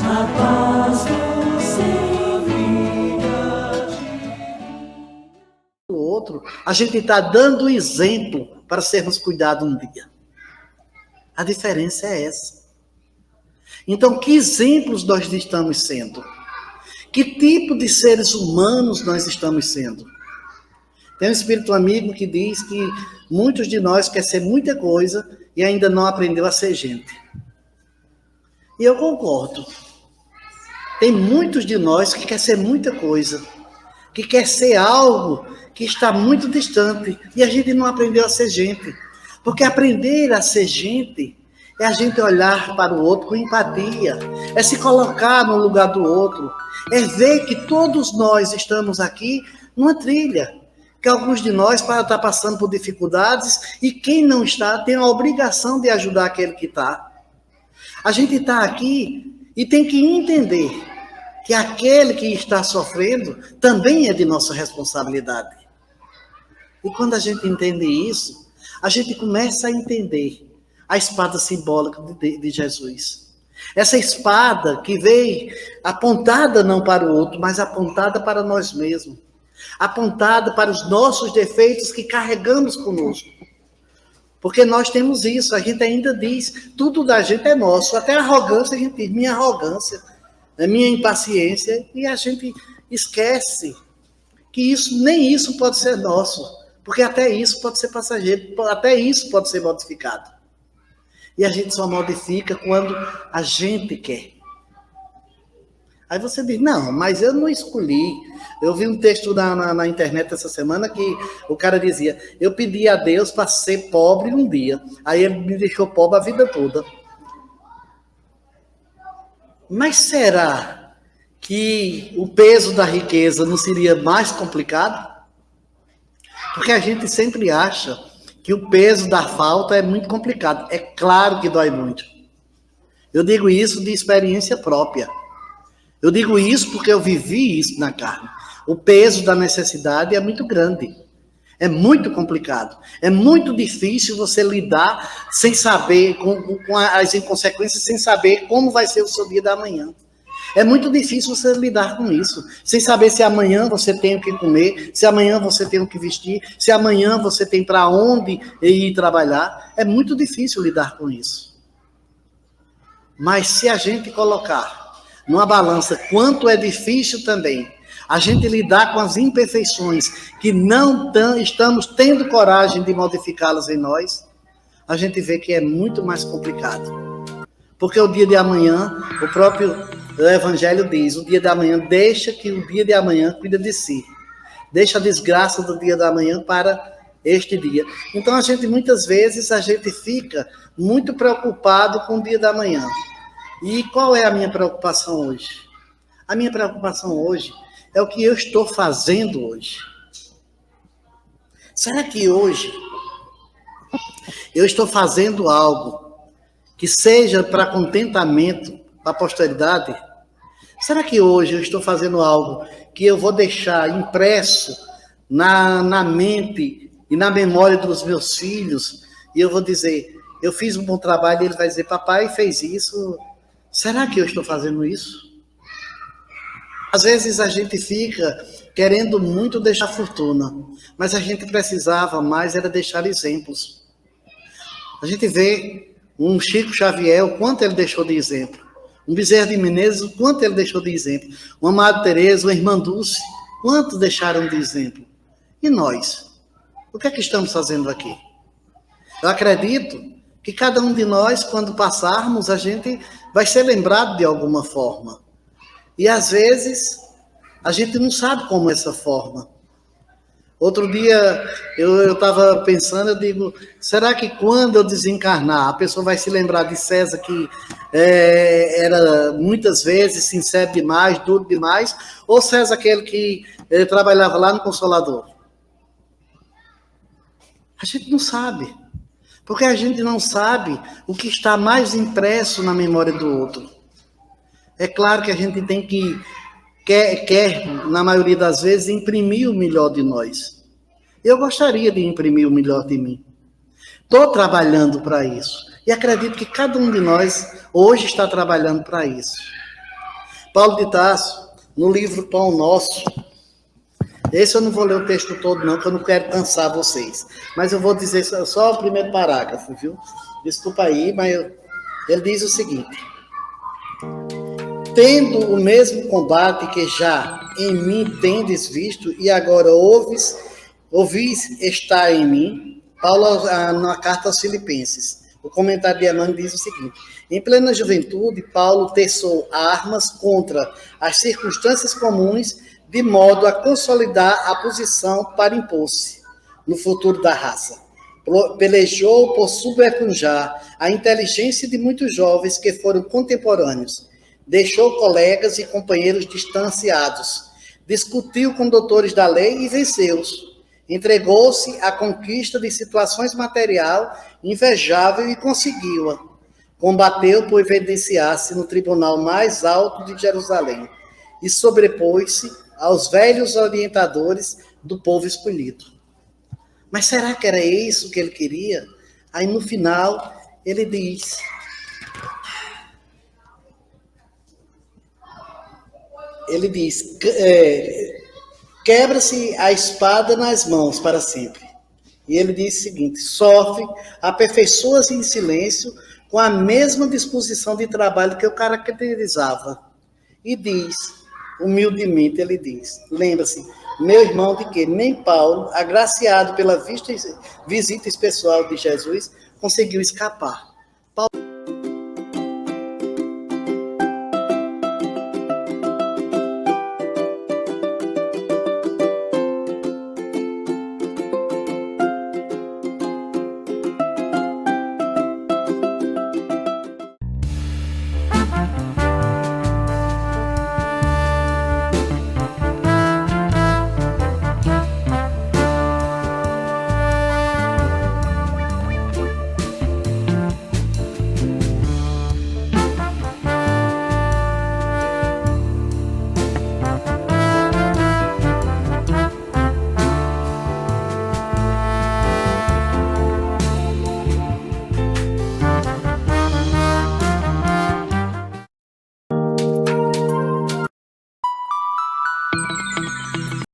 a paz do Senhor. O outro, a gente está dando exemplo para sermos cuidados um dia. A diferença é essa. Então, que exemplos nós estamos sendo? Que tipo de seres humanos nós estamos sendo? Tem um espírito amigo que diz que muitos de nós querem ser muita coisa e ainda não aprendeu a ser gente. E eu concordo. Tem muitos de nós que querem ser muita coisa, que quer ser algo que está muito distante e a gente não aprendeu a ser gente. Porque aprender a ser gente é a gente olhar para o outro com empatia, é se colocar no lugar do outro, é ver que todos nós estamos aqui numa trilha, que alguns de nós podem estar passando por dificuldades e quem não está tem a obrigação de ajudar aquele que está. A gente está aqui e tem que entender que aquele que está sofrendo também é de nossa responsabilidade. E quando a gente entende isso, a gente começa a entender a espada simbólica de Jesus. Essa espada que veio apontada não para o outro, mas apontada para nós mesmos. Apontada para os nossos defeitos que carregamos conosco. Porque nós temos isso, a gente ainda diz, tudo da gente é nosso, até a arrogância a gente diz, minha arrogância, minha impaciência, e a gente esquece que isso, nem isso pode ser nosso, porque até isso pode ser passageiro, até isso pode ser modificado. E a gente só modifica quando a gente quer. Aí você diz, não, mas eu não escolhi. Eu vi um texto na internet essa semana que o cara dizia, eu pedi a Deus para ser pobre um dia, aí ele me deixou pobre a vida toda. Mas será que o peso da riqueza não seria mais complicado? Porque a gente sempre acha que o peso da falta é muito complicado. É claro que dói muito. Eu digo isso de experiência própria. Eu digo isso porque eu vivi isso na carne. O peso da necessidade é muito grande. É muito complicado. É muito difícil você lidar sem saber, com as inconsequências, sem saber como vai ser o seu dia da manhã. É muito difícil você lidar com isso, sem saber se amanhã você tem o que comer, se amanhã você tem o que vestir, se amanhã você tem para onde ir trabalhar. É muito difícil lidar com isso. Mas se a gente colocar numa balança quanto é difícil também a gente lidar com as imperfeições que não estamos tendo coragem de modificá-las em nós, a gente vê que é muito mais complicado. Porque o dia de amanhã, o próprio Evangelho diz, o dia de amanhã, deixa que o dia de amanhã cuida de si. Deixa a desgraça do dia da manhã para este dia. Então, muitas vezes, a gente fica muito preocupado com o dia da manhã. E qual é a minha preocupação hoje? A minha preocupação hoje é o que eu estou fazendo hoje. Será que hoje eu estou fazendo algo que seja para contentamento da posteridade? Será que hoje eu estou fazendo algo que eu vou deixar impresso na mente e na memória dos meus filhos? E eu vou dizer, eu fiz um bom trabalho, e ele vai dizer, papai fez isso. Será que eu estou fazendo isso? Às vezes a gente fica querendo muito deixar fortuna, mas a gente precisava mais era deixar exemplos. A gente vê um Chico Xavier, o quanto ele deixou de exemplo. Um Bezerra de Menezes, o quanto ele deixou de exemplo. Uma Madre Teresa, uma Irmã Dulce, quanto deixaram de exemplo. E nós? O que é que estamos fazendo aqui? Eu acredito que cada um de nós, quando passarmos, a gente vai ser lembrado de alguma forma. E às vezes, a gente não sabe como é essa forma. Outro dia, eu estava pensando, eu digo, será que quando eu desencarnar, a pessoa vai se lembrar de César, que era muitas vezes sincero demais, duro demais, ou César aquele que trabalhava lá no Consolador? A gente não sabe, porque a gente não sabe o que está mais impresso na memória do outro. É claro que a gente tem que quer, na maioria das vezes, imprimir o melhor de nós. Eu gostaria de imprimir o melhor de mim. Estou trabalhando para isso. E acredito que cada um de nós hoje está trabalhando para isso. Paulo de Tarso, no livro Pão Nosso, esse eu não vou ler o texto todo não, que eu não quero cansar vocês, mas eu vou dizer só o primeiro parágrafo, viu? Desculpa aí, mas ele diz o seguinte: tendo o mesmo combate que já em mim tendes visto, e agora ouvis estar em mim. Paulo, na carta aos Filipenses, o comentário de Emmanuel diz o seguinte: em plena juventude, Paulo teçou armas contra as circunstâncias comuns, de modo a consolidar a posição para impor-se no futuro da raça. Pelejou por subterfugiar a inteligência de muitos jovens que foram contemporâneos. Deixou colegas e companheiros distanciados. Discutiu com doutores da lei e venceu-os. Entregou-se à conquista de situações material invejável e conseguiu-a. Combateu por evidenciar-se no tribunal mais alto de Jerusalém e sobrepôs-se aos velhos orientadores do povo escolhido. Mas será que era isso que ele queria? Aí no final ele diz: quebra-se a espada nas mãos para sempre. E ele diz o seguinte: sofre, aperfeiçoa-se em silêncio, com a mesma disposição de trabalho que eu caracterizava. E diz, humildemente, ele diz, lembra-se, meu irmão, de que nem Paulo, agraciado pela visita especial de Jesus, conseguiu escapar. Paulo